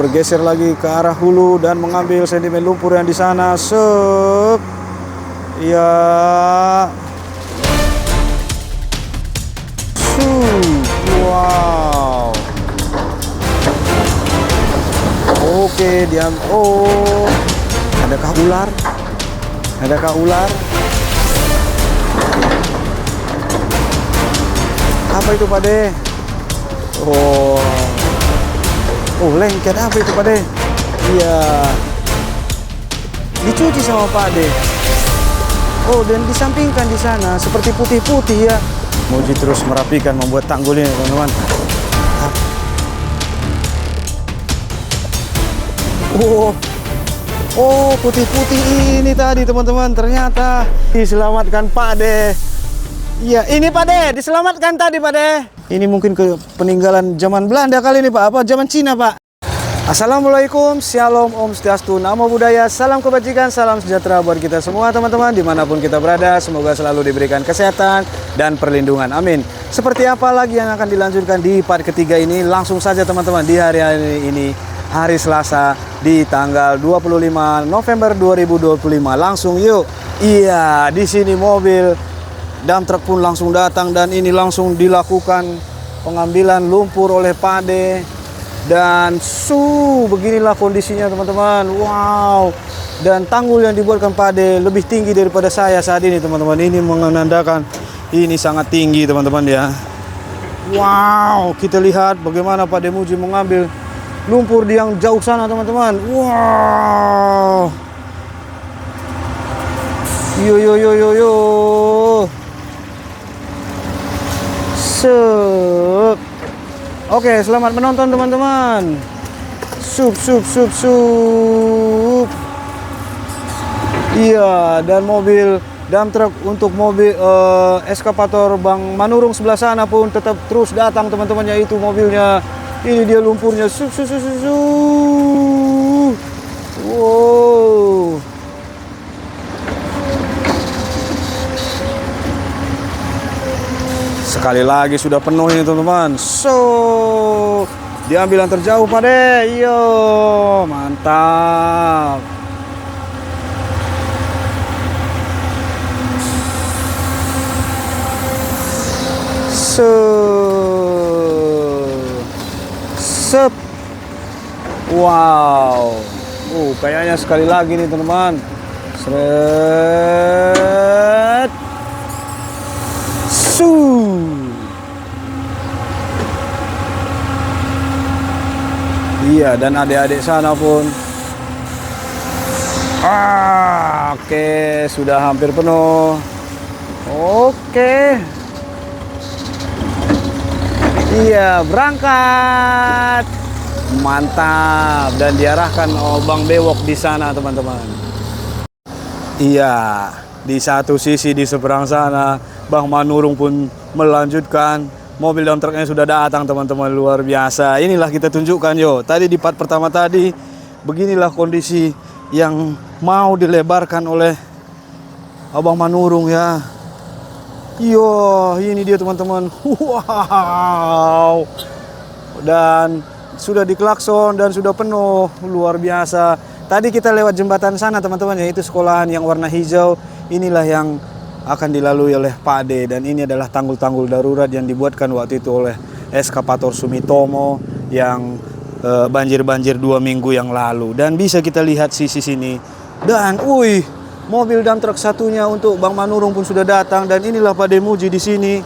Bergeser lagi ke arah hulu dan mengambil sedimen lumpur yang di sana. Sep. Ya. Wow. Oke, diam. Oh. Adakah ular? Adakah ular? Apa itu, Pak De? Oh. Oh, lengket apa itu, Pak De? Iya. Dicuci sama Pak De. Oh, dan disampingkan di sana seperti putih-putih ya. Muji terus merapikan membuat tanggul ini, teman-teman. Oh. Oh, putih-putih ini tadi, teman-teman. Ternyata diselamatkan Pak De. Iya, ini Pak De, diselamatkan tadi, Pak De. Ini mungkin ke peninggalan zaman Belanda kali ini, Pak. Apa zaman Cina, Pak? Assalamualaikum, Shalom, Om Swastiastu, Namo Buddhaya, salam kebajikan, salam sejahtera buat kita semua teman-teman dimanapun kita berada. Semoga selalu diberikan kesehatan dan perlindungan, amin. Seperti apa lagi yang akan dilanjutkan di part ketiga ini? Langsung saja teman-teman, di hari ini, hari Selasa, di tanggal 25 November 2025. Langsung yuk. Iya, di sini mobil dump truck pun langsung datang dan ini langsung dilakukan pengambilan lumpur oleh Pak De. Dan beginilah kondisinya teman-teman. Wow. Dan tanggul yang dibuatkan Pak De lebih tinggi daripada saya saat ini teman-teman. Ini menandakan ini sangat tinggi teman-teman ya. Wow, kita lihat bagaimana Pak De Muji mengambil lumpur di yang jauh sana teman-teman. Wow. Yo. Sep. Oke, selamat menonton teman-teman. Sup. Iya, dan mobil dump truck untuk mobil eskavator Bang Manurung sebelah sana pun tetap terus datang teman-teman, yaitu mobilnya. Ini dia lumpurnya. Wow. Sekali lagi sudah penuh ini teman-teman. Diambil yang terjauh Pak De. Yo, mantap. Sep. Wow. Kayaknya sekali lagi nih teman-teman. Seret. Iya, dan adik-adik sana pun. Oke, sudah hampir penuh. Oke. Iya, berangkat. Mantap, dan diarahkan Bang Bewok di sana, teman-teman. Iya, di satu sisi di seberang sana Bang Manurung pun melanjutkan. Mobil dump trucknya sudah datang teman-teman, luar biasa. Inilah kita tunjukkan yo. Tadi di part pertama tadi, beginilah kondisi yang mau dilebarkan oleh Abang Manurung ya. Yo, ini dia teman-teman. Wow. Dan sudah diklakson dan sudah penuh, luar biasa. Tadi kita lewat jembatan sana teman-teman, yaitu sekolahan yang warna hijau. Inilah yang akan dilalui oleh Pak De, dan ini adalah tanggul-tanggul darurat yang dibuatkan waktu itu oleh eskavator Sumitomo yang banjir-banjir 2 minggu yang lalu. Dan bisa kita lihat sisi sini. Dan mobil dump truck satunya untuk Bang Manurung pun sudah datang, dan inilah Pak De Muji di sini.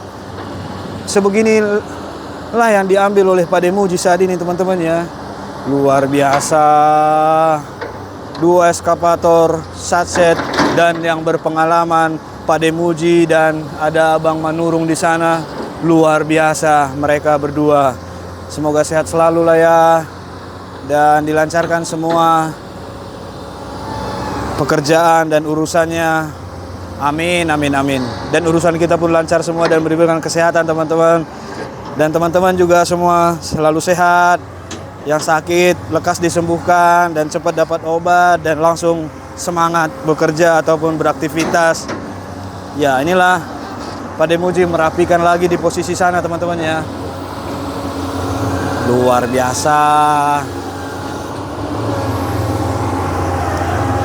Sebeginilah yang diambil oleh Pak De Muji saat ini teman-teman ya. Luar biasa. 2 eskavator satset dan yang berpengalaman Pak De Muji, dan ada Bang Manurung di sana. Luar biasa mereka berdua. Semoga sehat selalu lah ya, dan dilancarkan semua pekerjaan dan urusannya. Amin. Dan urusan kita pun lancar semua dan berikan kesehatan teman-teman. Dan teman-teman juga semua selalu sehat. Yang sakit lekas disembuhkan dan cepat dapat obat dan langsung semangat bekerja ataupun beraktivitas. Ya, inilah Pak De Muji merapikan lagi di posisi sana teman-teman ya. Luar biasa.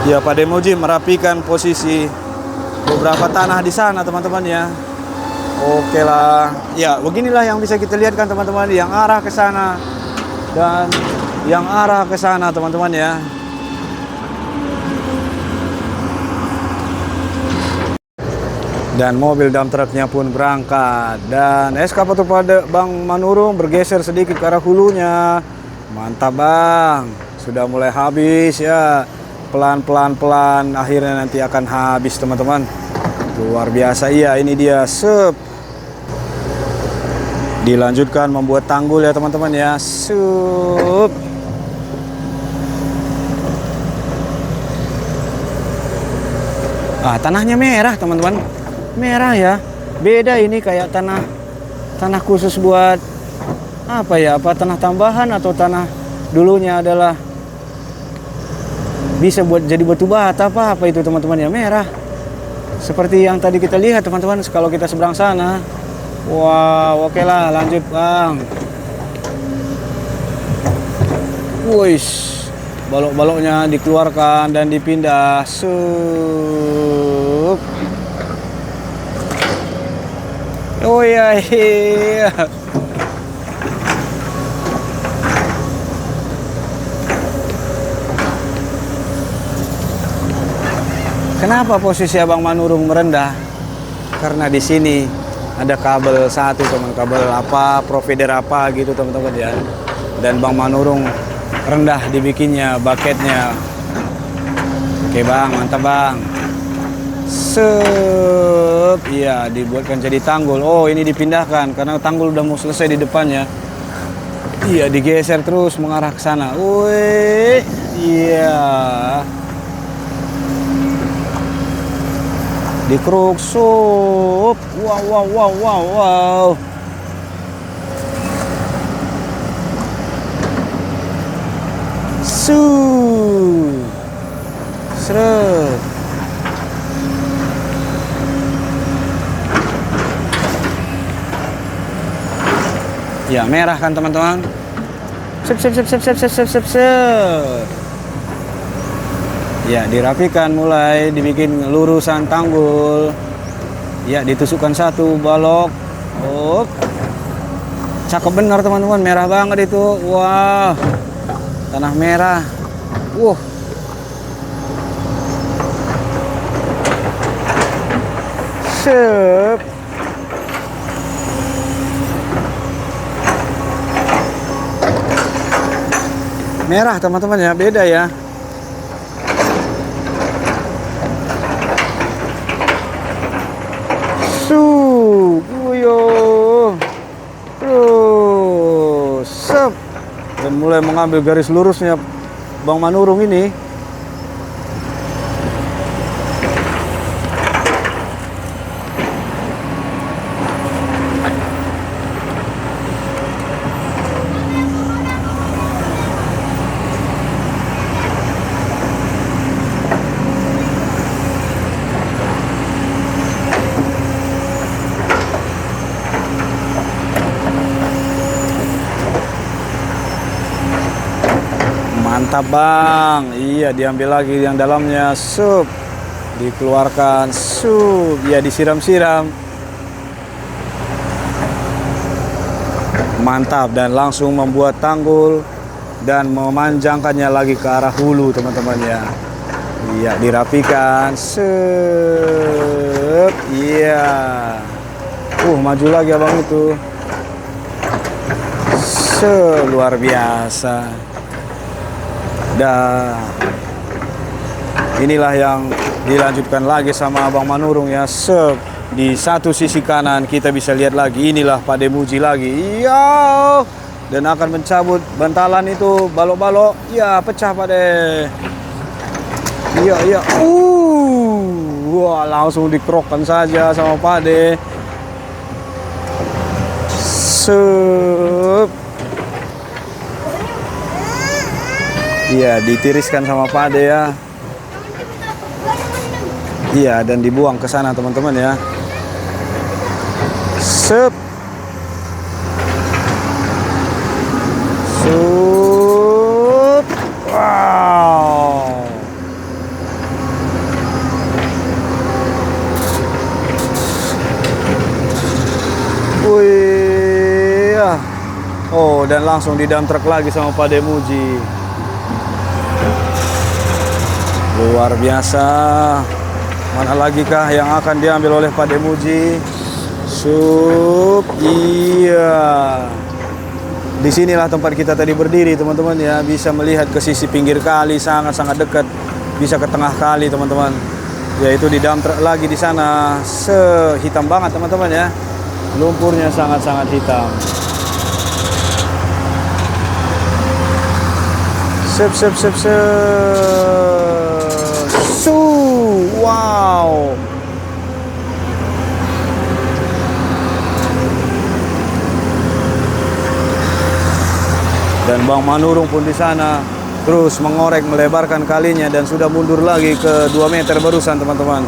Ya, Pak Demoji merapikan posisi beberapa tanah di sana teman-teman ya. Oke lah. Ya, beginilah yang bisa kita lihat kan teman-teman, yang arah ke sana dan yang arah ke sana teman-teman ya. Dan mobil dump truknya pun berangkat. Dan eskavator pada Bang Manurung bergeser sedikit ke arah hulunya. Mantap Bang. Sudah mulai habis ya. Pelan-pelan akhirnya nanti akan habis teman-teman. Luar biasa. Iya, ini dia. Sep. Dilanjutkan membuat tanggul ya teman-teman ya. Sup. Tanahnya merah teman-teman. Merah ya. Beda ini kayak tanah khusus buat apa ya? Apa tanah tambahan atau tanah dulunya adalah bisa buat jadi batu bata apa itu teman-teman ya, merah. Seperti yang tadi kita lihat teman-teman kalau kita seberang sana. Wow, oke lah, lanjut Bang. Wuish, balok-baloknya dikeluarkan dan dipindah. Sup. Oh iya. Kenapa posisi Abang Manurung merendah? Karena di sini ada kabel satu teman, kabel apa, provider apa gitu teman-teman ya. Dan Bang Manurung rendah dibikinnya, bucketnya. Oke Bang, mantap Bang. Sep, iya dibuatkan jadi tanggul. Oh ini dipindahkan karena tanggul udah mau selesai di depannya. Iya digeser terus mengarah ke sana. Wih, iya. Dikeruk sup. Wow. Seret. Ya, merah kan teman-teman. Sep. Ya, dirapikan, mulai dibikin lurusan tanggul. Ya, ditusukkan satu balok. Oh. Cakep benar teman-teman, merah banget itu. Wah. Tanah merah. Sep. Merah teman-teman ya, beda ya. Sep. Dan mulai mengambil garis lurusnya Bang Manurung ini. Mantap Bang. Iya, diambil lagi yang dalamnya. Sup. Dikeluarkan. Sup. Ya, disiram-siram. Mantap. Dan langsung membuat tanggul dan memanjangkannya lagi ke arah hulu teman-teman ya. Iya, dirapikan. Sup. Iya. Maju lagi abang itu. Luar biasa. Dan inilah yang dilanjutkan lagi sama Abang Manurung ya. Sep. Di satu sisi kanan kita bisa lihat lagi, inilah Pak Demuji lagi. Iya. Dan akan mencabut bantalan itu, balok-balok. Ya, pecah Pak De. Iya. Wah, langsung dikerokkan saja sama Pak De. Sep. Iya, ditiriskan sama Pak Ade ya. Iya, dan dibuang ke sana teman-teman ya. Sep. Sup. Wah. langsung di dump truck lagi sama Pak De Muji. Luar biasa. Mana lagi kah yang akan diambil oleh Pak De Muji? Sup, iya. Disinilah tempat kita tadi berdiri, teman-teman ya. Bisa melihat ke sisi pinggir kali, sangat-sangat dekat. Bisa ke tengah kali, teman-teman. Yaitu di dump truck lagi di sana. Sehitam banget, teman-teman ya. Lumpurnya sangat-sangat hitam. Sep. Wow. Dan Bang Manurung pun di sana terus mengorek, melebarkan kalinya dan sudah mundur lagi ke 2 meter barusan, teman-teman.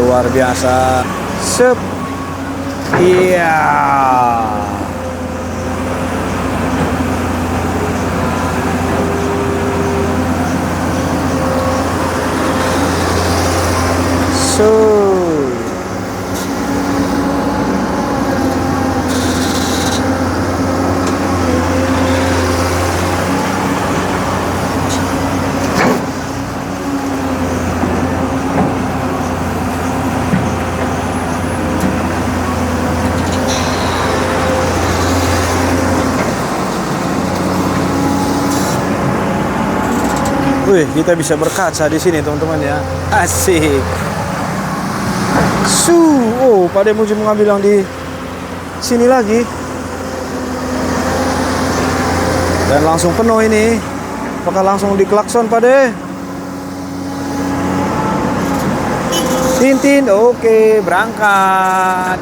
Luar biasa. Sep. Iya. Wih, kita bisa berkaca di sini, teman-teman ya. Asik. Oh, Pak De Muji mengambil yang di sini lagi. Dan langsung penuh ini. Apakah langsung diklakson, Pak De? Tintin, oke, berangkat.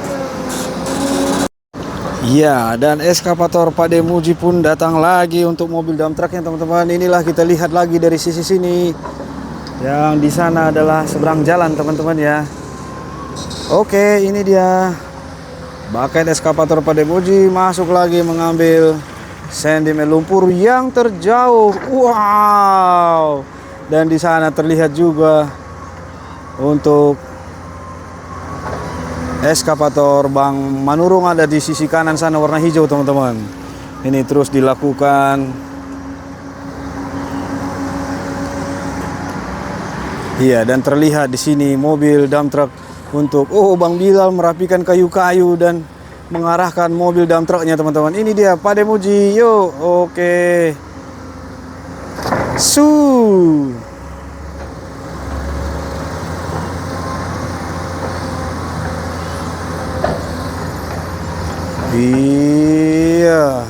Ya, dan eskavator Pak De Muji pun datang lagi untuk mobil dump trucknya, teman-teman. Inilah kita lihat lagi dari sisi sini. Yang di sana adalah seberang jalan, teman-teman ya. Oke, ini dia. Bucket eskavator Pak De Muji masuk lagi mengambil sedimen lumpur yang terjauh. Wow. Dan di sana terlihat juga untuk eskavator Bang Manurung ada di sisi kanan sana warna hijau, teman-teman. Ini terus dilakukan. Iya, dan terlihat di sini mobil dump truck untuk Bang Bilal merapikan kayu-kayu dan mengarahkan mobil dump trucknya, teman-teman. Ini dia Pak De Muji. Yuk, oke. Iya.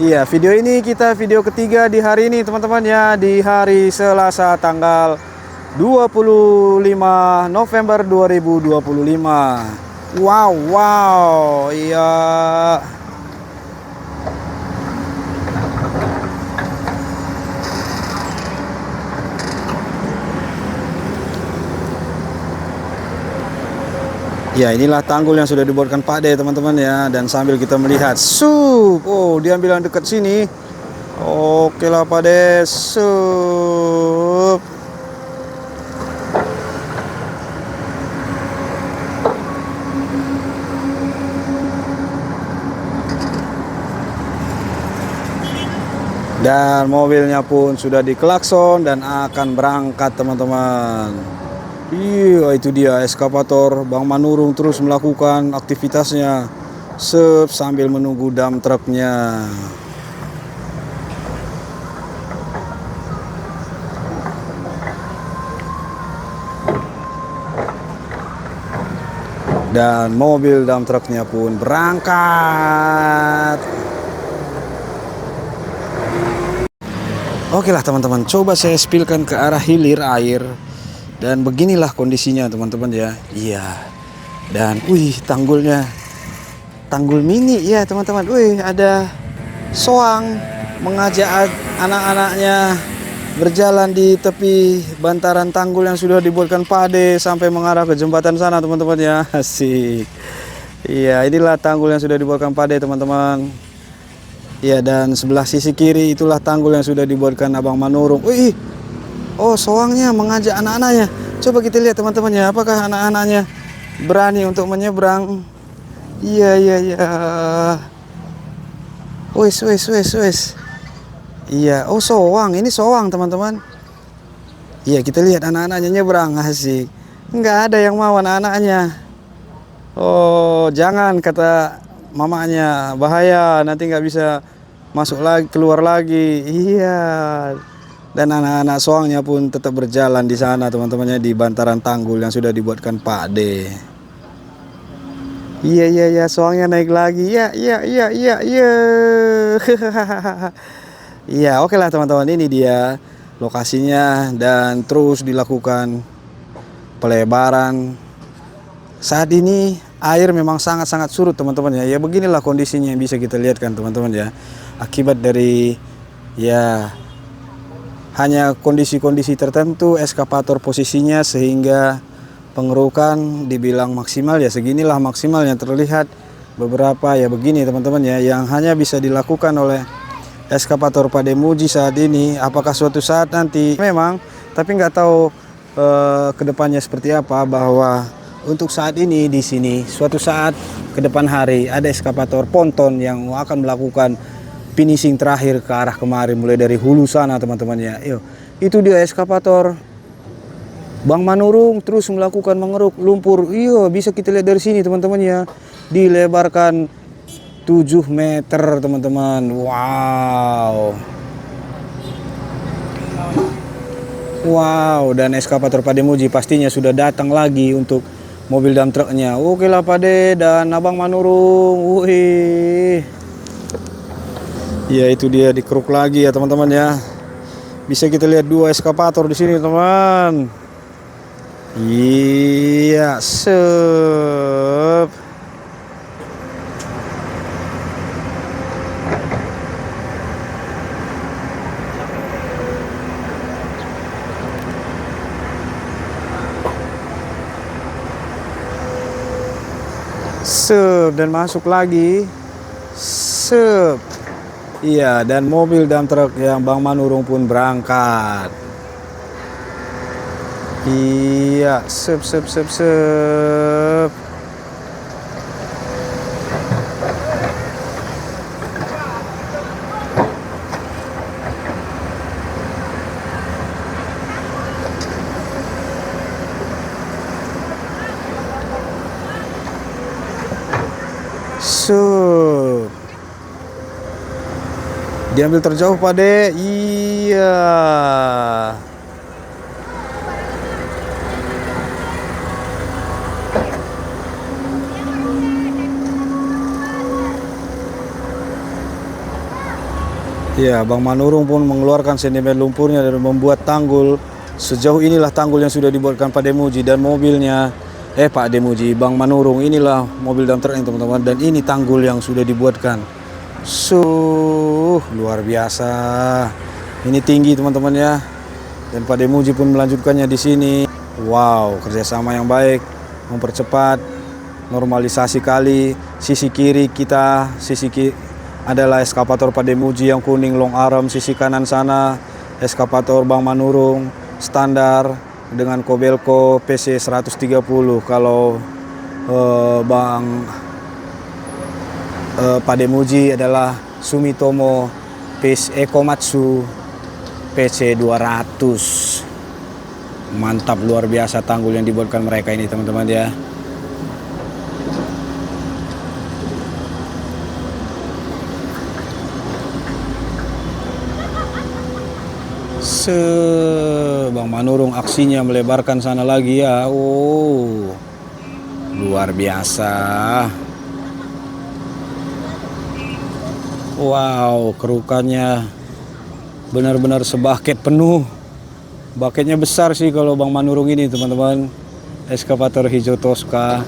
Iya, video ini kita video ketiga di hari ini, teman-teman ya, di hari Selasa tanggal 25 November 2025. Wow, iya. Ya, inilah tanggul yang sudah dibuatkan Pak De, teman-teman ya. Dan sambil kita melihat, diambil yang dekat sini. Oke lah Pak De, Dan mobilnya pun sudah diklakson dan akan berangkat, teman-teman. Iya, itu dia eskavator Bang Manurung terus melakukan aktivitasnya sambil menunggu dump truknya. Dan mobil dump truknya pun berangkat. Oke lah teman-teman, coba saya spillkan ke arah hilir air. Dan beginilah kondisinya, teman-teman ya. Iya. Dan tanggulnya. Tanggul mini ya, teman-teman. Ada soang mengajak anak-anaknya berjalan di tepi bantaran tanggul yang sudah dibuatkan Pak De sampai mengarah ke jembatan sana, teman-teman ya. Asik. Iya, inilah tanggul yang sudah dibuatkan Pade, teman-teman. Iya, dan sebelah sisi kiri itulah tanggul yang sudah dibuatkan Abang Manurung. Wih, oh soangnya mengajak anak-anaknya. Coba kita lihat teman-teman ya, apakah anak-anaknya berani untuk menyeberang? Iya, iya, iya. Wes, wes, wes, wes. Iya, oh soang, ini soang teman-teman. Iya, kita lihat anak-anaknya nyebrang, asik. Nggak ada yang mau anak-anaknya. Oh, jangan kata mamanya, bahaya, nanti nggak bisa masuk lagi, keluar lagi. Iya. Dan anak-anak soangnya pun tetap berjalan di sana teman-temannya, di bantaran tanggul yang sudah dibuatkan Pak D. Iya, iya, iya, soangnya naik lagi. Iya, iya, iya, iya, iya. Iya, oke lah teman-teman, ini dia lokasinya dan terus dilakukan pelebaran. Saat ini air memang sangat-sangat surut teman-teman ya. Ya beginilah kondisinya yang bisa kita lihat kan teman-teman ya. Akibat dari ya hanya kondisi-kondisi tertentu eskavator posisinya sehingga pengerukan dibilang maksimal ya seginilah maksimal yang terlihat. Beberapa ya begini teman-teman ya yang hanya bisa dilakukan oleh eskavator Pademuji saat ini. Apakah suatu saat nanti memang, tapi nggak tahu kedepannya seperti apa, bahwa untuk saat ini di sini suatu saat ke depan hari ada eskavator ponton yang akan melakukan finishing terakhir ke arah kemari mulai dari hulu sana teman-teman ya. Itu dia eskavator Bang Manurung terus melakukan mengeruk lumpur. Iya, bisa kita lihat dari sini teman-teman ya. Dilebarkan 7 meter teman-teman. Wow. Wow, dan eskavator Pademuji pastinya sudah datang lagi untuk mobil dump truknya. Oke lah Pade dan Abang Manurung. Wih. Ya itu dia dikeruk lagi ya teman-teman ya. Bisa kita lihat 2 eskavator di sini teman. Iya, sep. Sep dan masuk lagi. Sep. Iya, dan mobil dump truk yang Bang Manurung pun berangkat. Iya, sep sep sep sep. So, diambil terjauh Pade. Iya. Ya, Bang Manurung pun mengeluarkan sedimen lumpurnya dan membuat tanggul. Sejauh inilah tanggul yang sudah dibuatkan Pak Demuji dan mobilnya. Pak Demuji, Bang Manurung, inilah mobil dump truk teman-teman, dan ini tanggul yang sudah dibuatkan. Luar biasa. Ini tinggi teman-teman ya. Dan Pak Demuji pun melanjutkannya di sini. Wow, kerjasama yang baik, mempercepat normalisasi kali. Sisi kiri kita, sisi kiri adalah eskavator Pademuji yang kuning long arm, sisi kanan sana eskavator Bang Manurung standar dengan Kobelco PC 130. Kalau Bang Pademuji adalah Sumitomo Ekomatsu PC 200. Mantap, luar biasa tanggul yang dibuatkan mereka ini teman-teman ya. Bang Manurung aksinya melebarkan sana lagi ya. Oh, luar biasa. Wow, kerukannya benar-benar sebaket penuh. Baketnya besar sih kalau Bang Manurung ini teman-teman. Eskavator hijau Tosca.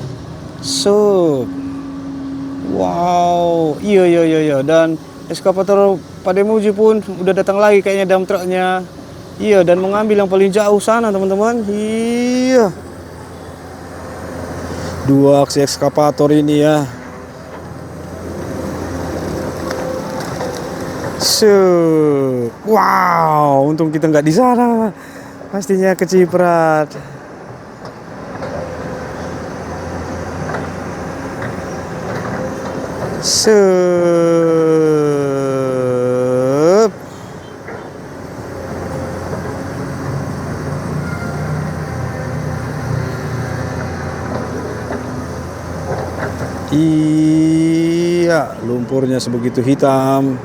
Wow, iya. Dan eskavator Pademuji pun udah datang lagi kayaknya dump truknya. Iya, dan mengambil yang paling jauh sana teman-teman. Iya. Dua aksi ekskavator ini ya. Wow, untung kita nggak di sana. Pastinya keciprat. Iya, lumpurnya sebegitu hitam.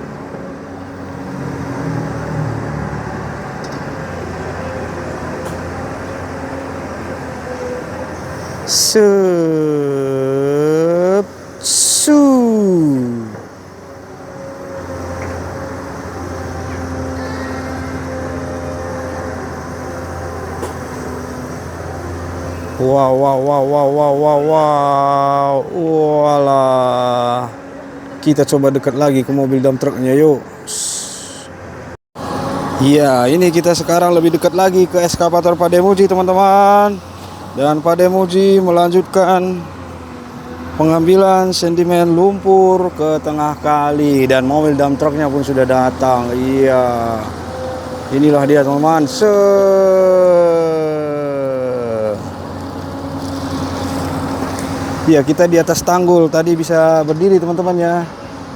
Wow, wow, wow, wow, wow, wow, wow. Walah. Kita coba dekat lagi ke mobil dump truknya, yuk. Iya, ini kita sekarang lebih dekat lagi ke eskavator Pak Demuji, teman-teman. Dan Pak Demuji melanjutkan pengambilan sedimen lumpur ke tengah kali. Dan mobil dump truknya pun sudah datang. Iya. Inilah dia, teman-teman. Ya, kita di atas tanggul. Tadi bisa berdiri, teman-teman ya.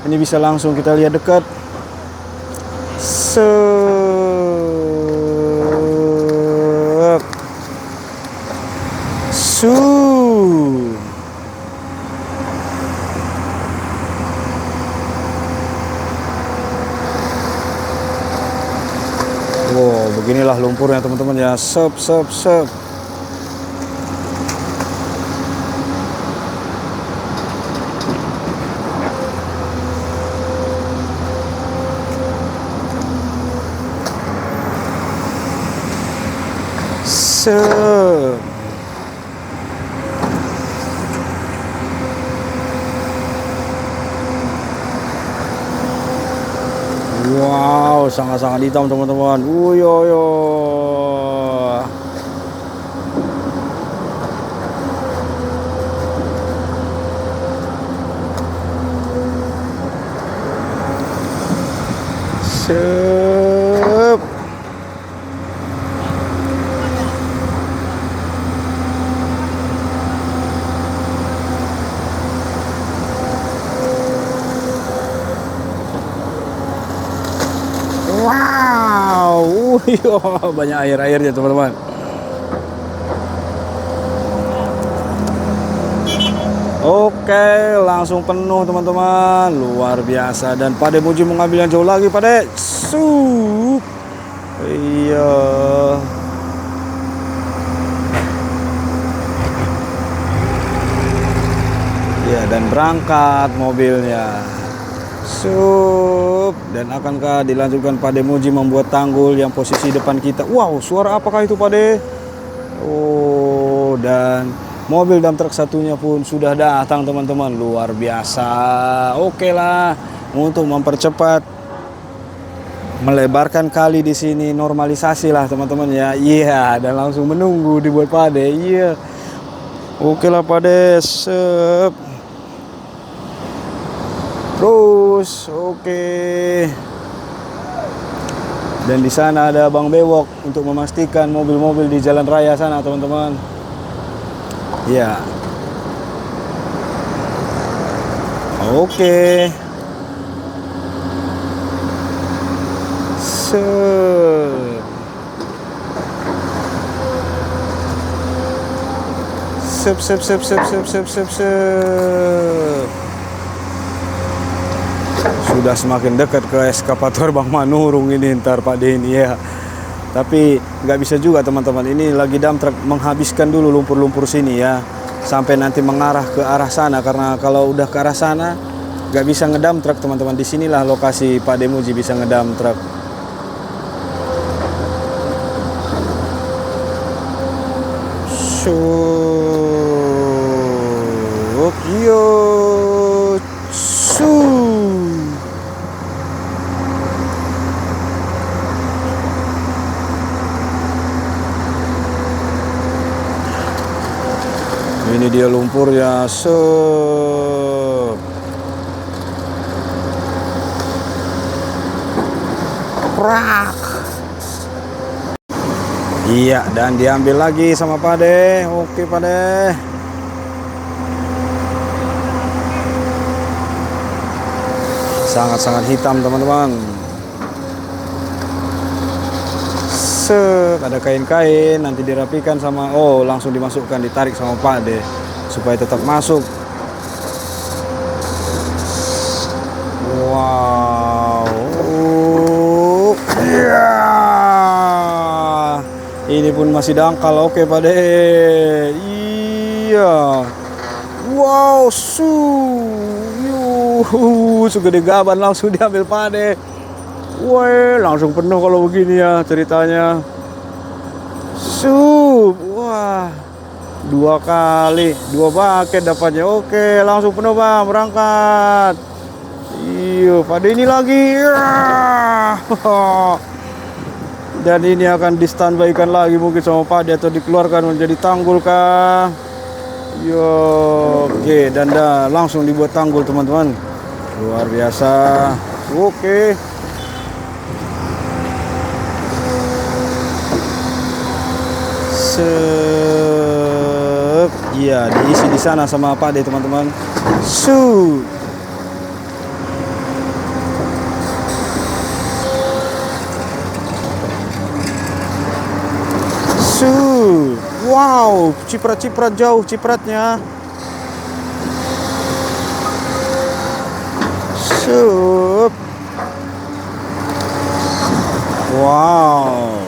Ini bisa langsung kita lihat dekat. Wow, beginilah lumpurnya, teman-teman ya. Sep. Wow, sangat-sangat hitam, teman-teman. Uyoyo. Sep. Wow, banyak air-airnya, teman-teman. Oke, langsung penuh, teman-teman. Luar biasa. Dan Pak Demuji mengambil yang jauh lagi, Pak De. Iya. Ya, dan berangkat mobilnya. Dan akankah dilanjutkan Pak Demuji membuat tanggul yang posisi depan kita? Wow, suara apakah itu, Pak De? Oh, dan mobil dump truk satunya pun sudah datang, teman-teman. Luar biasa. Oke lah, untuk mempercepat, melebarkan kali di sini, normalisasi lah, teman-teman ya. Iya, dan langsung menunggu dibuat Pak De. Iya. Oke lah, Pak De. Terus, oke. Dan di sana ada Bang Bewok untuk memastikan mobil-mobil di jalan raya sana, teman-teman. Ya. Oke. Sep. Sudah semakin dekat ke eskavator Bang Manurung ini ntar, Pak De ini ya. Tapi nggak bisa juga, teman-teman. Ini lagi dump truck menghabiskan dulu lumpur-lumpur sini ya, sampai nanti mengarah ke arah sana. Karena kalau udah ke arah sana nggak bisa ngedump truck, teman-teman. Disinilah lokasi Pak Demuji bisa ngedump truck. Ini Ini dia lumpurnya. Sep. Prak. Iya, dan diambil lagi sama Pade. Oke, Pade. Sangat-sangat hitam, teman-teman. Set, ada kain-kain, nanti dirapikan sama, oh langsung dimasukkan, ditarik sama Pade supaya tetap masuk. Wow. Ya. Ini pun masih dangkal. Oke, Pade. Iya. Wow, segede gaban langsung diambil Pade. Wah, langsung penuh kalau begini ya ceritanya. Wah, 2 kali, 2 bucket dapatnya. Oke, langsung penuh Bang, berangkat. Iya, Pade ini lagi. Dan ini akan di standby-kan lagi mungkin sama Pade atau dikeluarkan menjadi tanggul kah? Yo, oke, dan langsung dibuat tanggul teman-teman. Luar biasa. Oke. Iya, diisi di sana sama Pade teman-teman. Wow, ciprat-ciprat jauh cipratnya. Wow.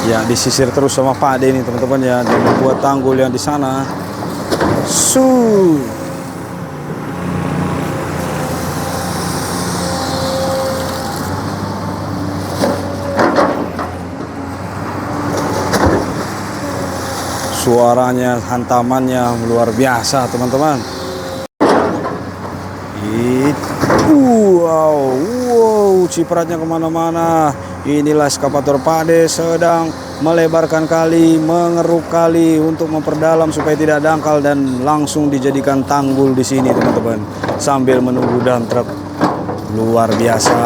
Ya, disisir terus sama Pade ini teman-teman ya, dan membuat tanggul yang di sana. Suaranya, hantamannya luar biasa teman-teman. Wow, cipratnya kemana-mana. Inilah eskavator Pade sedang melebarkan kali, mengeruk kali untuk memperdalam supaya tidak dangkal dan langsung dijadikan tanggul di sini teman-teman. Sambil menunggu dump truck. Luar biasa.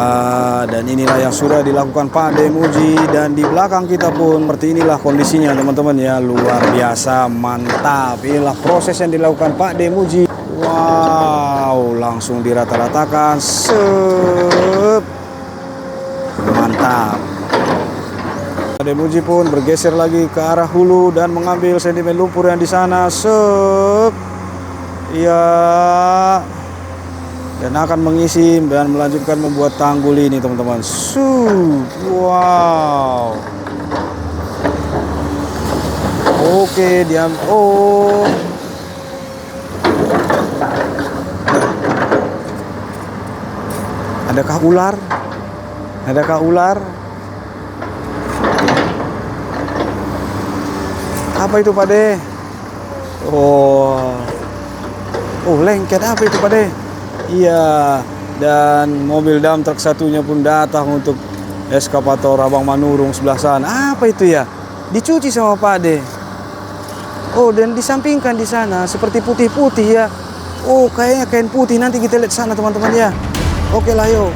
Dan inilah yang sudah dilakukan Pade Muji, dan di belakang kita pun seperti inilah kondisinya teman-teman ya. Luar biasa, mantap. Inilah proses yang dilakukan Pade Muji. Wow, langsung dirata-ratakan. Mantap. Pade Muji pun bergeser lagi ke arah hulu dan mengambil sedimen lumpur yang di sana. Ya. Dan akan mengisi dan melanjutkan membuat tanggul ini teman-teman. Wow. Oke, diam. Oh. Adakah ular? Adakah ular? Apa itu Pade? Oh. Oh, lengket apa itu Pade? Iya, dan mobil dump truck satunya pun datang untuk eskavator Abang Manurung sebelah sana. Apa itu ya? Dicuci sama Pade. Oh, dan disampingkan di sana seperti putih-putih ya. Oh, kayaknya kain putih. Nanti kita lihat sana teman-teman ya. Oke lah yuk.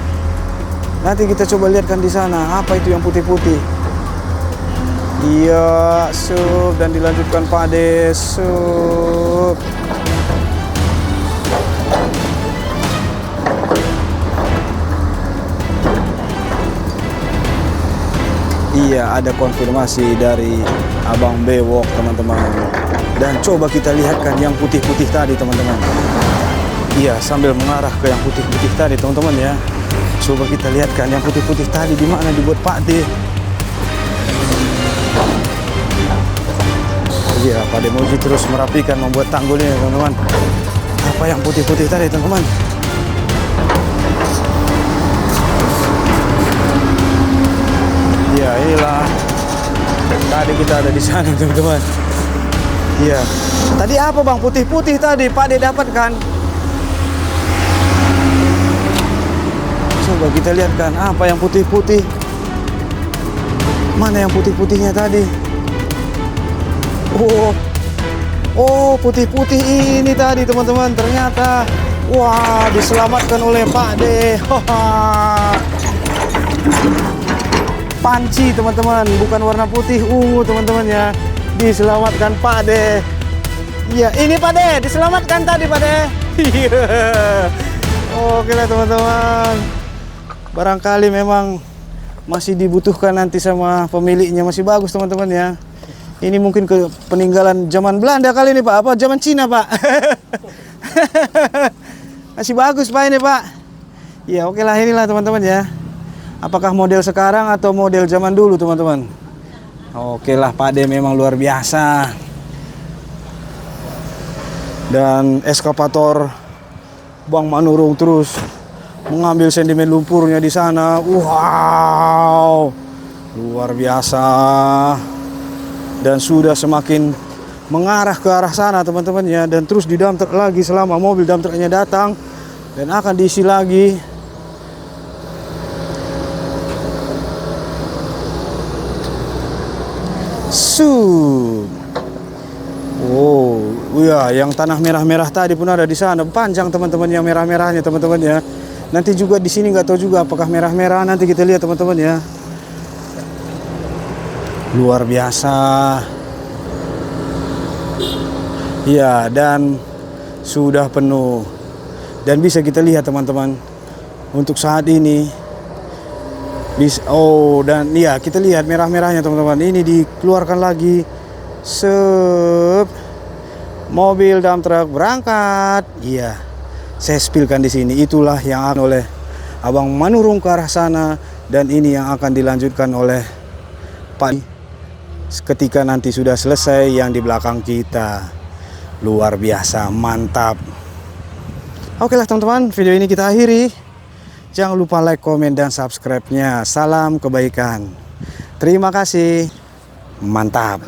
Nanti kita coba lihatkan di sana. Apa itu yang putih-putih? Iya, dan dilanjutkan Pade. Iya, ada konfirmasi dari Abang Bewok teman-teman. Dan coba kita lihatkan yang putih-putih tadi teman-teman. Iya, sambil mengarah ke yang putih-putih tadi teman-teman ya. Coba kita lihatkan yang putih-putih tadi di mana dibuat Pade. Iya, Pade Muji terus merapikan membuat tanggul ini teman-teman. Apa yang putih-putih tadi teman-teman? Ya, inilah Pak De kita ada di sana teman-teman. Iya. Tadi apa bang putih-putih tadi Pak De dapatkan? Coba kita lihat kan apa yang putih-putih. Mana yang putih-putihnya tadi? Oh putih-putih ini tadi teman-teman. Ternyata wah diselamatkan oleh Pak De. Panci teman-teman, bukan warna putih ungu teman-teman ya. Diselamatkan Pak De. Iya, ini Pak De, diselamatkan tadi Pak De. Iya. Oke lah teman-teman. Barangkali memang masih dibutuhkan nanti sama pemiliknya, masih bagus teman-teman ya. Ini mungkin ke peninggalan zaman Belanda kali ini Pak, apa zaman Cina Pak. Masih bagus Pak ini Pak. Ya oke lah inilah teman-teman ya. Apakah model sekarang atau model zaman dulu teman-teman? Oke lah Pak De memang luar biasa. Dan eskavator Bang Manurung terus mengambil sedimen lumpurnya di sana. Wow, luar biasa. Dan sudah semakin mengarah ke arah sana teman-teman ya. Dan terus di dump truck lagi selama mobil dump trucknya datang. Dan akan diisi lagi. Oh, ya, yang tanah merah-merah tadi pun ada di sana. Panjang teman-teman yang merah-merahnya teman-teman ya. Nanti juga di sini nggak tahu juga apakah merah-merah. Nanti kita lihat teman-teman ya. Luar biasa. Ya, dan sudah penuh. Dan bisa kita lihat teman-teman. Untuk saat ini. Dan ya kita lihat merah-merahnya teman-teman. Ini dikeluarkan lagi. Mobil dump truck berangkat. Iya, saya spillkan di sini. Itulah yang akan oleh Abang Manurung ke arah sana. Dan ini yang akan dilanjutkan oleh Pak ketika nanti sudah selesai yang di belakang kita. Luar biasa, mantap. Oke lah teman-teman, video ini kita akhiri. Jangan lupa like, komen, dan subscribe-nya. Salam kebaikan. Terima kasih. Mantap.